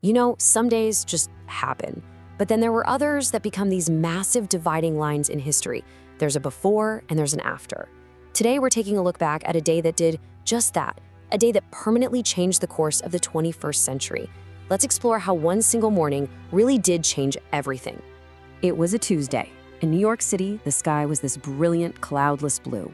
You know, some days just happen, but then there were others that become these massive dividing lines in history. There's a before and there's an after. Today, we're taking a look back at a day that did just that, a day that permanently changed the course of the 21st century. Let's explore how one single morning really did change everything. It was a Tuesday. In New York City, the sky was this brilliant, cloudless blue.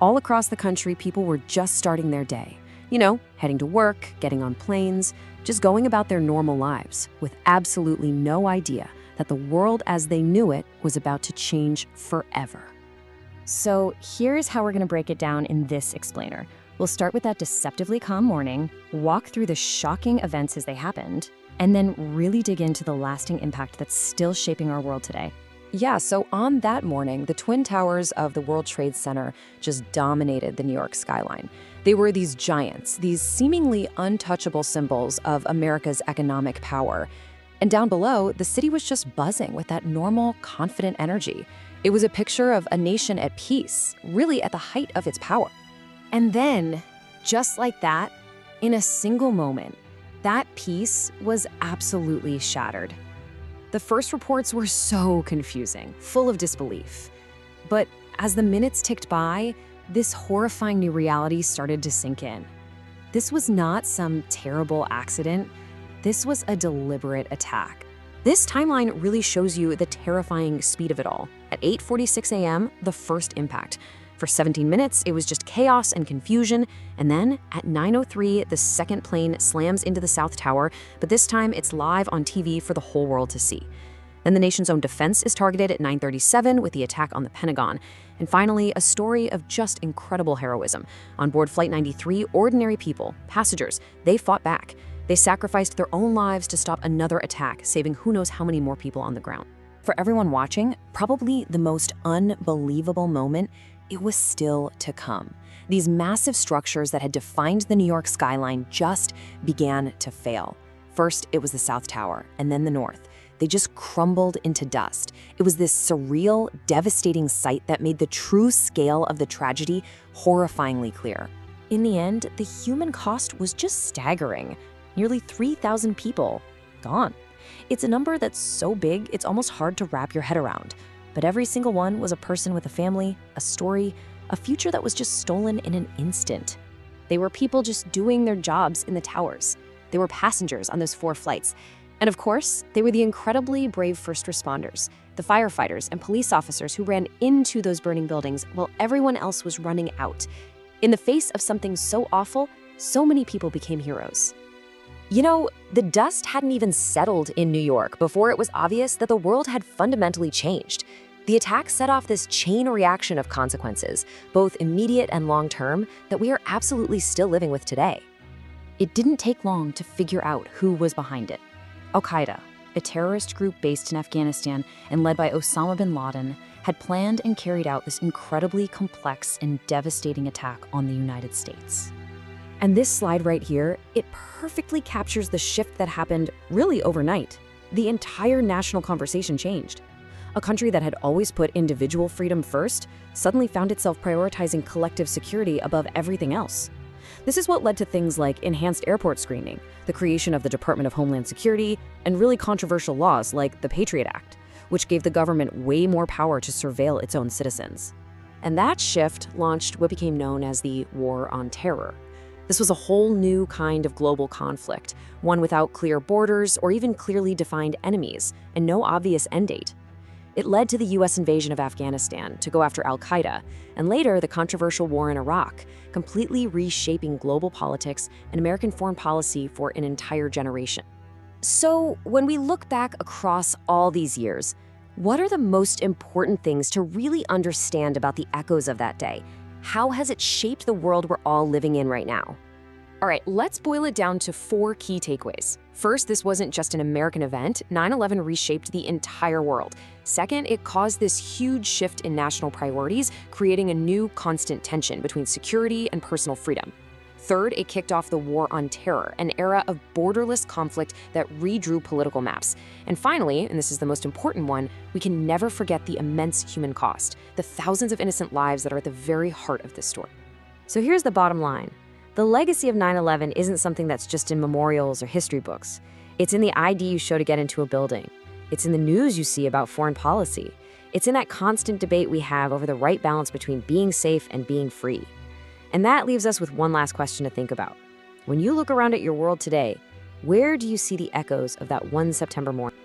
All across the country, people were just starting their day. You know, heading to work, getting on planes, just going about their normal lives with absolutely no idea that the world as they knew it was about to change forever. So here's how we're going to break it down in this explainer. We'll start with that deceptively calm morning, walk through the shocking events as they happened, and then really dig into the lasting impact that's still shaping our world today. Yeah, so on that morning, the Twin Towers of the World Trade Center just dominated the New York skyline. They were these giants, these seemingly untouchable symbols of America's economic power. And down below, the city was just buzzing with that normal, confident energy. It was a picture of a nation at peace, really at the height of its power. And then, just like that, in a single moment, that peace was absolutely shattered. The first reports were so confusing, full of disbelief. But as the minutes ticked by, this horrifying new reality started to sink in. This was not some terrible accident. This was a deliberate attack. This timeline really shows you the terrifying speed of it all. At 8:46 a.m., the first impact. For 17 minutes, it was just chaos and confusion, and then at 9:03, the second plane slams into the South Tower, but this time it's live on TV for the whole world to see. Then the nation's own defense is targeted at 9:37 with the attack on the Pentagon. And finally, a story of just incredible heroism. On board Flight 93, ordinary people, passengers, they fought back. They sacrificed their own lives to stop another attack, saving who knows how many more people on the ground. For everyone watching, probably the most unbelievable moment, it was still to come. These massive structures that had defined the New York skyline just began to fail. First, it was the South Tower, and then the North. They just crumbled into dust. It was this surreal, devastating sight that made the true scale of the tragedy horrifyingly clear. In the end, the human cost was just staggering. Nearly 3,000 people gone. It's a number that's so big, it's almost hard to wrap your head around. But every single one was a person with a family, a story, a future that was just stolen in an instant. They were people just doing their jobs in the towers. They were passengers on those 4 flights. And of course, they were the incredibly brave first responders, the firefighters and police officers who ran into those burning buildings while everyone else was running out. In the face of something so awful, so many people became heroes. You know, the dust hadn't even settled in New York before it was obvious that the world had fundamentally changed. The attack set off this chain reaction of consequences, both immediate and long-term, that we are absolutely still living with today. It didn't take long to figure out who was behind it. Al-Qaeda, a terrorist group based in Afghanistan and led by Osama bin Laden, had planned and carried out this incredibly complex and devastating attack on the United States. And this slide right here, it perfectly captures the shift that happened really overnight. The entire national conversation changed. A country that had always put individual freedom first suddenly found itself prioritizing collective security above everything else. This is what led to things like enhanced airport screening, the creation of the Department of Homeland Security, and really controversial laws like the Patriot Act, which gave the government way more power to surveil its own citizens. And that shift launched what became known as the War on Terror. This was a whole new kind of global conflict, one without clear borders or even clearly defined enemies, and no obvious end date. It led to the US invasion of Afghanistan to go after Al-Qaeda, and later the controversial war in Iraq, completely reshaping global politics and American foreign policy for an entire generation. So, when we look back across all these years, what are the most important things to really understand about the echoes of that day? How has it shaped the world we're all living in right now? All right, let's boil it down to 4 key takeaways. First, this wasn't just an American event. 9/11 reshaped the entire world. Second, it caused this huge shift in national priorities, creating a new constant tension between security and personal freedom. Third, it kicked off the War on Terror, an era of borderless conflict that redrew political maps. And finally, and this is the most important one, we can never forget the immense human cost, the thousands of innocent lives that are at the very heart of this story. So here's the bottom line. The legacy of 9/11 isn't something that's just in memorials or history books. It's in the ID you show to get into a building. It's in the news you see about foreign policy. It's in that constant debate we have over the right balance between being safe and being free. And that leaves us with one last question to think about. When you look around at your world today, where do you see the echoes of that one September morning?